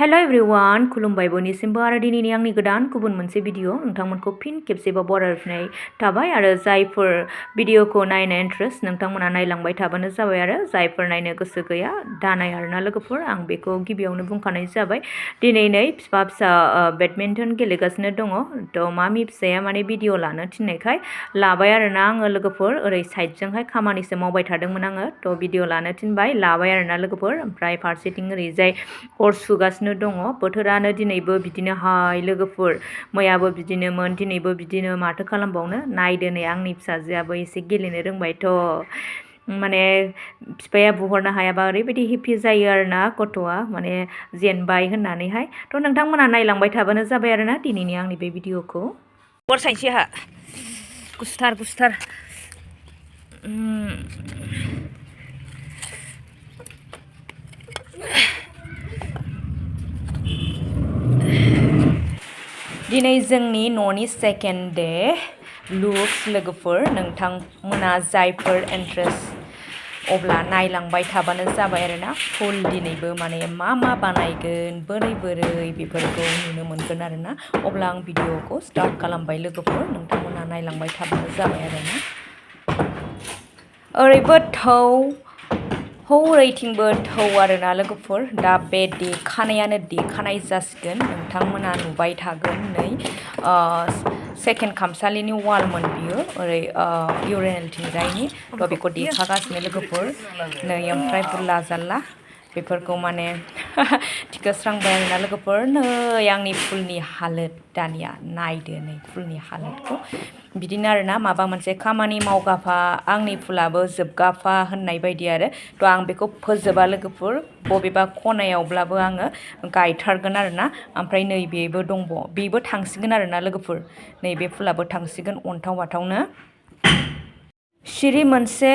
hello everyone खुलुमबाय बयनिसिमबो आरो दिनैनि आंनि गोदान गुबुन मोनसे भिडिअ नोंथांमोनखौ फिन खेबसेबाव बरायफिननाय थाबाय आरो जायफोर भिडिअखौ नायनो इन्ट्रेस्ट नोंथांमोना नायलांबाय थाबानो जाबाय आरो जायफोर नायनो गोसो गैया दानाय आरोना लोगोफोर आं बेखौ गिबियावनो बुंखानाय जाबाय दिनै नै फिसा बेडमिन्टन गेलेगासिनो दङ थ' मामि फिसाया माने भिडिअ लानो थिननायखाय लाबाय आरोना आङो लोगोफोर ओरै साइडजोंहाय खामानिसो मावबाय थादोंमोन आङो थ' भिडिअ लानो थिनबाय लाबाय आरोना लोगोफोर ओमफ्राय फारसेथिं ओरैजाय अर सुगासिनो दङ बोथोरानो दिनैबो बिदिनो हाय लोगोफोर मैयाबो बिदिनोमोन दिनैबो बिदिनो माथो खालामबावनो नायदो नै आंनि फिसाजोआबो एसे गेलेनो रोंबायथ' माने बिफाया बुहरनो हायाबा ओरैबायदि हेपि जायो आरोना गथ'आ माने जेनबाय होननानैहाय थ' नोंथांमोना नायलांबाय थाबानो जाबाय आरोना दिनैनि आंनि बे भिडिअखौ अर साइसेहा गुस्थार दिनै जोंनि न'नि सेकेन्ड डे लुक्स लोगोफोर नोंथांमोना जायफोर इन्ट्रेस्ट अब्ला नायलांबाय थाबानो जाबाय आरोना फुल दिनैबो माने मा बानायगोन बोरै बेफोरखौ नुनो मोनगोन आरोना अब्ला आं भिडिअखौ स्टार्ट खालामबाय लोगोफोर नोंथांमोना नायलांबाय थाबानो जाबाय आरोना ओरैबो ओरैथिंबो थौ आरोना लोगोफोर दा बे देखानाय जासिगोन नोंथांमोना नुबाय थागोन नै सेकेन्ड खामसालिनि वालमोन बियो ओरै इउरेनेलथिंजायनि थ' बेखौ देखागासिनो लोगोफोर नै ओमफ्राय बुरला जारला बेफोरखौ माने थिखोस्रांबाय आरोना लोगोफोर नै आंनि फुलनि हालोद दानिया नायदो नै फुलनि हालोदखौ बिदिनो आरोना माबा मोनसे खामानि मावगाफा आंनि फुलाबो जोबगाफा होननाय बायदि आरो थ' आं बेखौ फोजोबा लोगोफोर बबेबा खनायावब्लाबो आङो गायथारगोन आरोना ओमफ्राय नैबेबो बेबो थांसिगोन आरोना लोगोफोर नैबे फुलाबो थांसिगोन अन्थाव बाथावनो सिरि मोनसे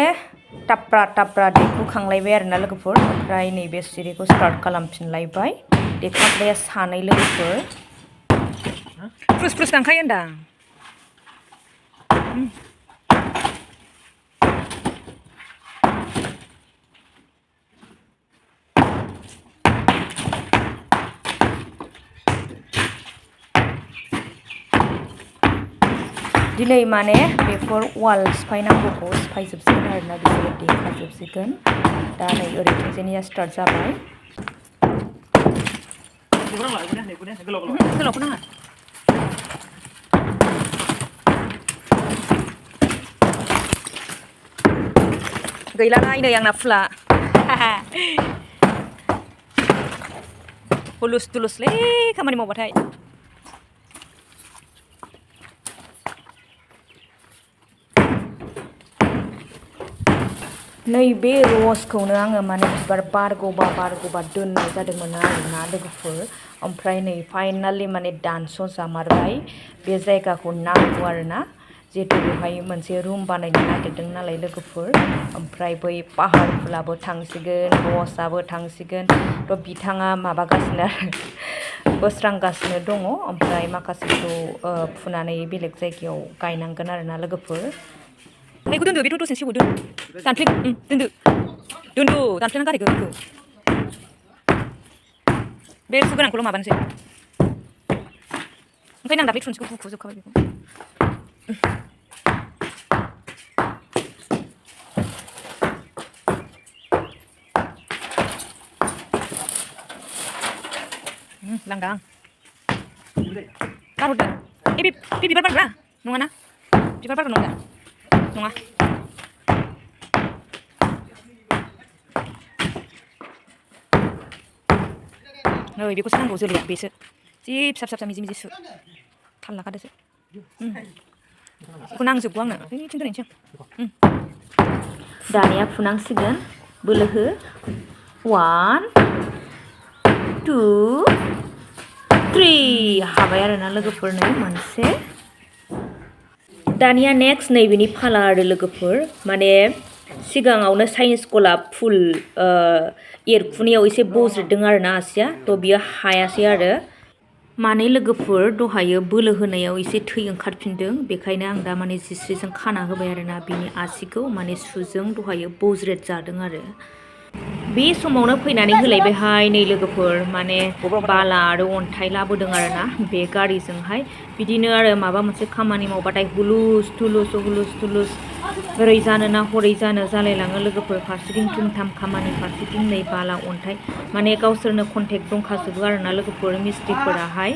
टाप्रा देखांलायबाय आरोना लोगोफोर ओमफ्राय नैबे सिरिखौ स्टार्ट खालामफिनलायबाय देखांग्राया सानै लोगोफोर फ्रुस थांखायो होनदां दिनै माने बेफोर वाल सिफायनांगौखौ सिफायजोबसिगोन आरोना बिसोरो देखाजोबसिगोन दा नै ओरैथिंजायनिया स्टार्ट जाबाय गोलावखौ नाङा गैलालाय नै आंना फुला हुलुस थुलुसलै खामानि मावबाथाय नैबे रसखौनो आङो माने बिबार बारगौबा दोननाय जादोंमोन आरोना लोगोफोर ओमफ्राय नै फाइनालि माने दानस' जामारबाय बे जायगाखौ नांगौ आरोना जिहेतु बेवहाय मोनसे रुम बानायनो नागिरदों नालाय लोगोफोर ओमफ्राय बै पाहार फुलाबो थांसिगोन रसआबो थांसिगोन थ' बिथाङा माबागासिनो आरो बोस्रांगासिनो दङ ओमफ्राय माखासेखौ फुनानै बेलेग जायगायाव गायनांगोन आरोना लोगोफोर बेखौ दोनदो बेथ' दसेनो सेवो दोनदो दानफ्लेनानै गारहैगोन बेखौ बे सुगोनांखौल' माबानोसै ओंखायनो आं दाख्लै थुनसिखौ बुखुजोबखाबाय बेखौ लांदां गारहरदो बे बिबार बारग्रा नङाना बिबार बारग्रा नङा नै बेखौसो नांगौ जोलैया बेसो जि फिसा मिजि सु थाल लाखादोसो बेखौ नांजोबगौ आंनो ओइथिं दोनहैनोसै आं दानिया फुनांसिगोन बोलो हो 1 2 3 हाबाय आरोना लोगोफोरनो मोनसे दानिया नेक्स्ट नैबेनि फाला आरो लोगोफोर माने सिगाङावनो साइन्स गलाब फुल एरखुनायाव एसे बज्रिदों आरोना आसिया थ' बियो हायासै आरो माने लोगोफोर दहायो बोलो होनायाव एसे थै ओंखारफिनदों बेखायनो आं दा माने जिस्रिजों खाना होबाय आरोना बिनि आसिखौ माने सुजों दहायो बज्रेद जादों आरो बे समावनो फैनानै होलायबायहाय नै लोगोफोर माने बाला आरो अन्थाइ लाबोदों आरोना बे गारिजोंहाय बिदिनो आरो माबा मोनसे खामानि मावबाथाय हुलुस थुलुस ओरै जानो ना हरै जानो जालायलाङो लोगोफोर फारसेथिं थुमथाम खामानि फारसेथिं नै बाला अन्थाइ माने गावसोरनो कन्टेक्ट दंखाजोबो आरोना लोगोफोर मिस्ट्रिफोराहाय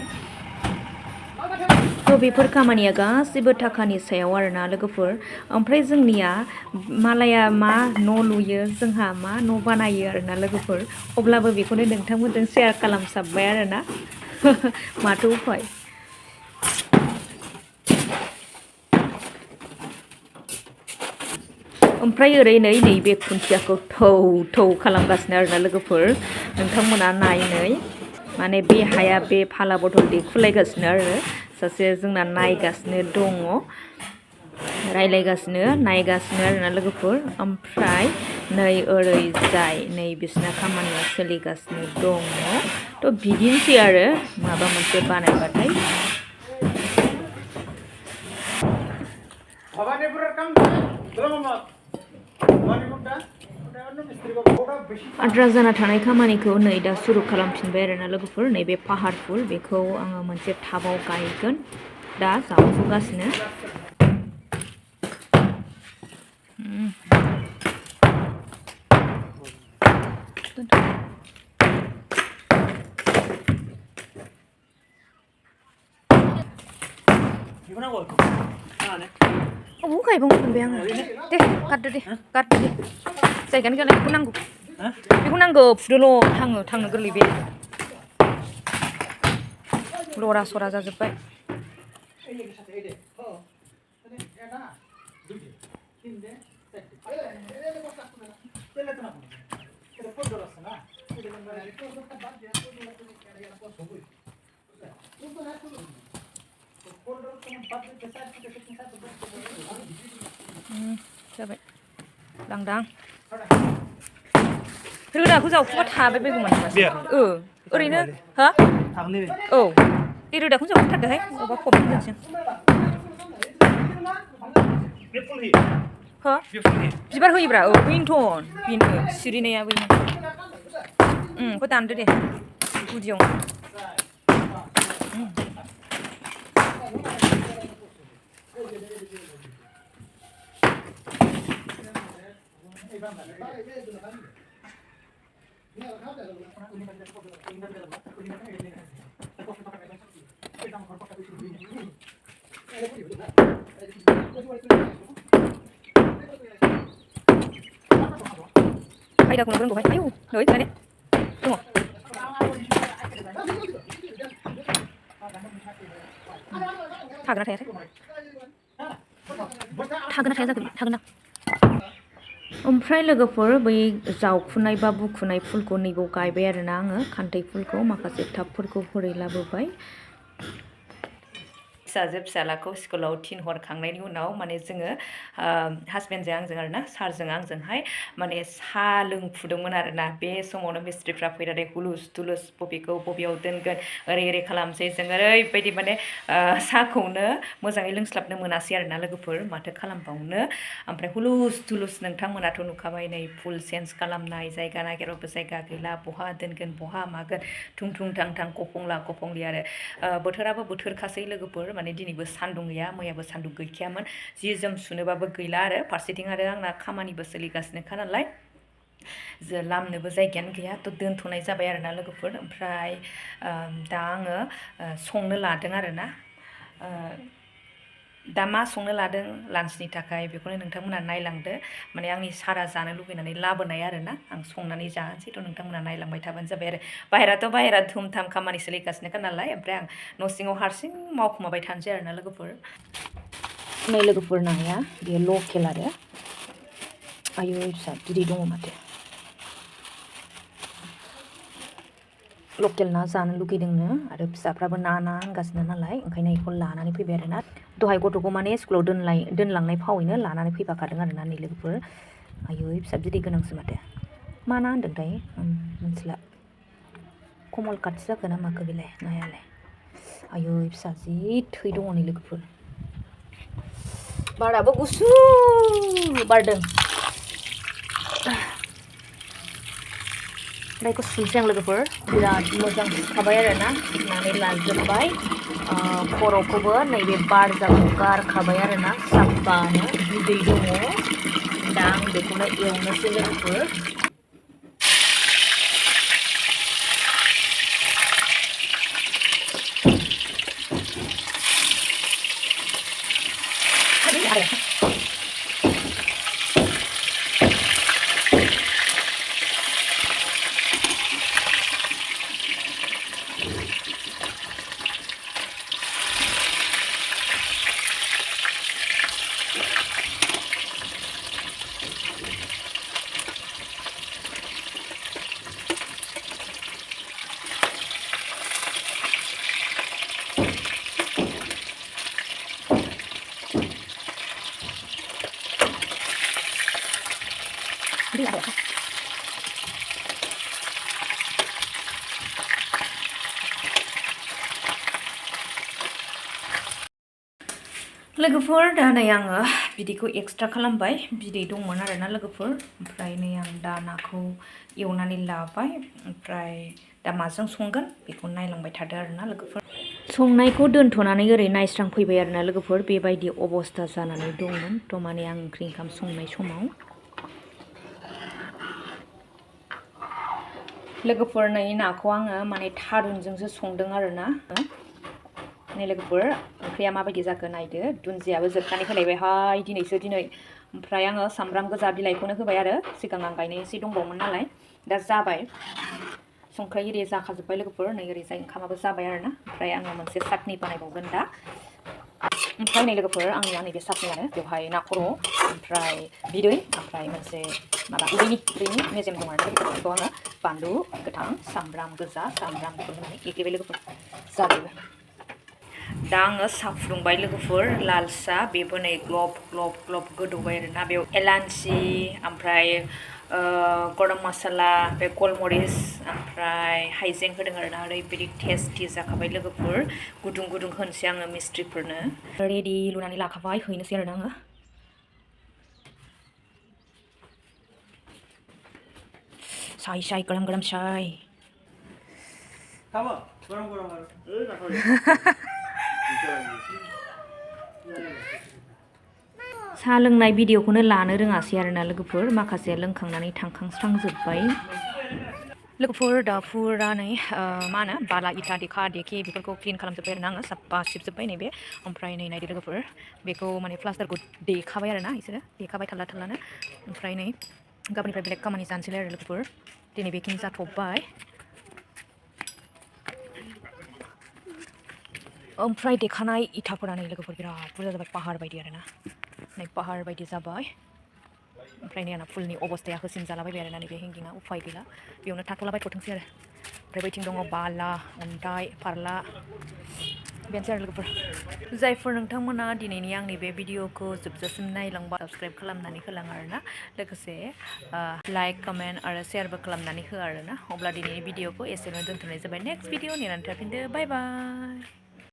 थ' बेफोर खामानिया गासैबो थाखानि सायाव आरोना लोगोफोर ओमफ्राय जोंनिया मालाया मा न' लुयो जोंहा मा न' बानायो आरोना लोगोफोर अब्लाबो बेखौनो नोंथांमोनजों शेयार खालामसाबबाय आरोना माथो उफाय ओमफ्राय ओरै नैबे खुन्थियाखौ थौ खालामगासिनो आरोना लोगोफोर नोंथांमोना नायनै माने बे हाया बे फाला बथल देखुलायगासिनो आरो सासे जोंना नायगासिनो दङ रायलायगासिनो नायगासिनो आरोना लोगोफोर ओमफ्राय नै ओरैजाय नै बिसिना खामानिया सोलिगासिनो दङ थ' बिदिनोसै आरो माबा मोनसे बानायबाथाय आद्रा जाना थानाय खामानिखौ नै दा सुरु खालामफिनबाय आरोना लोगोफोर नैबे पाहार फुल बेखौ आङो मोनसे टाबाव गायगोन दा जावफुगासिनो अबाव गायबावनो मोनबाय आङो दे गारदो दे जायगायानो गैला बेखौ नांगौ फुदोल' थांनो गोरलै बे लरा सरा जाजोब्बाय जाबाय लांदां रोदाखौ जावखुबा थाबाय बायगौमोन ओरैनो हा औ बे रोदाखौनो जावखुथारदोहाय अबा फबनो दोनसै हो बिबार होयोब्रा औ बेनो सिरिनाया बेनो बेखौ दानदो दे गुदियाव खायदाखौनो रोंगौहाय आयौ नै माने दङ थागोना थाया जागोन थागोन ना ओमफ्राय लोगोफोर बै जावखुनाय बा बुखुनाय फुलखौ नैबाव गायबाय आरोना आङो खान्थै फुलखौ माखासे टाबफोरखौ हरै लाबोबाय फिसाजो फिसालाखौ स्कुलाव थिनहरखांनायनि उनाव माने जोङो हासबेन्डजों आंजों आरोना सारजों आंजोंहाय माने साहा लोंफुदोंमोन आरोना बे समावनो मिस्ट्रिफ्रा फैनानै हुलुस थुलुस बबेखौ बबेयाव दोनगोन ओरै खालामसै जों ओरैबायदि माने साहाखौनो मोजाङै लोंस्लाबनो मोनासै आरोना लोगोफोर माथो खालामबावनो ओमफ्राय हुलुस थुलुस नोंथांमोनाथ' नुखाबाय नै फुल चेन्ज खालामनाय जायगा नागिरबाबो जायगा गैला बहा दोनगोन बहा मागोन थुं थां गफंला गफंलि आरो बोथोराबो बोथोरखासै लोगोफोर माने दिनैबो सान्दुं गैया मैयाबो सान्दुं गैखायामोन जि जोम सुनोबाबो गैला आरो फारसेथिं आरो आंना खामानिबो सोलिगासिनोखा नालाय लामनोबो जायगायानो गैया थ' दोनथ'नाय जाबाय आरोना लोगोफोर ओमफ्राय दा आङो संनो लादों आरोना दा मा संनो लादों लान्चनि थाखाय बेखौनो नोंथांमोना नायलांदो माने आंनि सारा जानो लुबैनानै लाबोनाय आरोना आं संनानै जानोसै थ' नोंथांमोना नायलांबाय थाबानो जाबाय आरो बाहेरा धुमधाम खामानि सोलिगासिनोखा नालाय ओमफ्राय आं न' सिङाव हारसिं मावखुमाबाय थानोसै आरोना लोगोफोर नै लोगोफोर नाया बेयो लकेल आरो आयु फिसा बिदै दङ माथो लकेल ना जानो लुगैदोंनो आरो फिसाफ्राबो ना होनगासिनो नालाय ओंखायनो बेखौ लानानै फैबाय आरोना दहाय गथ'खौ माने स्कुलाव दोनलांनाय फावैनो लानानै फैफाखादों आरोना नै लोगोफोर आयु फिसा बिदै गोनांसो माथो मा ना होनदोंथाय मिथिला कमल काटसो जाखो ना माखो बेलाय नायालाय आयु फिसा जि थै दङ नै लोगोफोर बाराबो गुसु बारदों ओमफ्राय सुनोसै आं लोगोफोर बिराद मोजां सुखाबाय आरोना सुनानै लाजोब्बाय खर'खौबो नैबे बार जाखौ गारखाबाय आरोना साफानो बिदै दङ दा आं बेखौनो एवनोसै लोगोफोर लोगोफोर दा नै आङो बिदैखौ एक्सट्रा खालामबाय बिदै दंमोन आरोना लोगोफोर ओमफ्राय नै आं दा नाखौ एवनानै लाबाय ओमफ्राय दा माजों संगोन बेखौ नायलांबाय थादो आरोना लोगोफोर संनायखौ दोनथ'नानै ओरै नायस्रांफैबाय आरोना लोगोफोर बेबायदि अबस्था जानानै दंमोन थ' माने आं ओंख्रि ओंखाम संनाय समाव लोगोफोर नै नाखौ आङो माने थारुनजोंसो संदों आरोना नै लोगोफोर ओंख्रिया माबायदि जाखो नायदो दुन्दियाबो जोबनानै होलायबायहाय दिनै ओमफ्राय आङो सामब्राम गोजा बिलाइखौनो होबाय आरो सिगां आं गायनाय एसे दंबावोमोन नालाय दा जाबाय संख्रि एरि जाखाजोब्बाय लोगोफोर नै ओरैजाय ओंखामाबो जाबाय आरोना ओमफ्राय आङो मोनसे चाटनि बानायबावगोन दा ओमफ्राय नै लोगोफोर आंनिया नैबे चाटनियानो बेवहाय ना खर' ओमफ्राय बिदै ओमफ्राय मोनसे माबा उदैनि मेजेम दं आरो बेखौ आङो बानलु गोथां सामब्राम गोजा सामब्राम गुफुर होनानै एग्लिबाय लोगोफोर जाबायबो दा आङो साहा फुदुंबाय लोगोफोर लाल साहा बेबो नै ग्लब ग्लब ग्लब गोदौबाय आरोना बेयाव एलान्सि ओमफ्राय गरम मसाला बे गलमरिस ओमफ्राय हाइजें होदों आरोना ओरैबायदि टेस्टि जाखाबाय लोगोफोर गुदुं गुदुं होनोसै आङो मिस्ट्रिफोरनो रेडि लुनानै लाखाबाय हैनोसै आरोना आङो साय गरम गरम साय साहा लोंनाय भिडिअखौनो लानो रोङासै आरोना लोगोफोर माखासे लोंखांनानै थांखांस्रांजोब्बाय लोगोफोर दा फुरा नै मा होनो बाला इथा देखा देखि बेफोरखौ क्लिन खालामजोब्बाय आरोना आङो साफा सिबजोब्बाय नैबे ओमफ्राय नै नायदो लोगोफोर बेखौ माने प्लास्टारखौ देखाबाय आरोना बिसोरो देखाबाय थाल्लानो ओमफ्राय नै गाबोननिफ्राय बेलेग खामानि जानोसैलाय आरो लोगोफोर दिनै बेखिनि जाथ'बाय ओमफ्राय देखानाय इथाफोरा नै लोगोफोर बिराद बुरजा जाबाय पाहार बायदि आरोना नै पाहार बायदि जाबाय ओमफ्राय नै आंना फुलनि अबस्थाया होसिन जालाबायबाय आरोना नैबे हेंगिङा उफाय गैला बेयावनो थाथ'लाबायथ'थोंसै आरो ओमफ्राय बैथिं दङ बाला अन्थाइ फारला बेनोसै आरो लोगोफोर जायफोर नोंथांमोना दिनैनि आंनि बे भिडिअखौ जोबजासिम नायलांबा साबस्क्राइब खालामनानै होलां आरोना लोगोसे लाइक कमेन्ट आरो शेयारबो खालामनानै हो आरोना अब्ला दिनैनि भिडिअखौ एसेनो दोनथ'नाय जाबाय नेक्स्ट भिडिअ नेनानै थाफिनदो बाय बाय